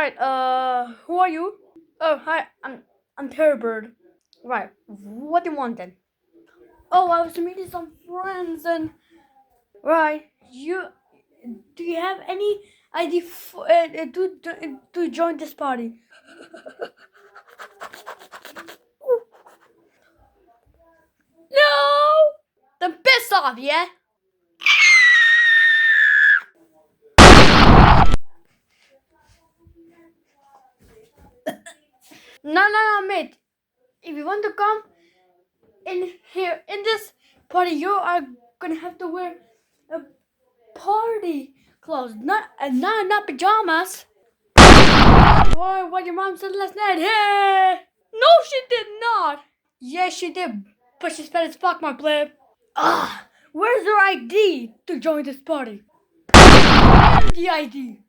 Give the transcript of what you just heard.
Right. Who are you? Oh, hi. I'm Terry Bird. Right. What do you want then? Oh, I was meeting some friends and right. Do you have any ID to join this party? No. Then piss off, yeah. No, mate. If you want to come in here in this party, you are gonna have to wear a party clothes, not pajamas. What your mom said last night? Hey! No, she did not. Yes, she did. But she's fat as fuck, my pleb. Ah, where's your ID to join this party? The ID.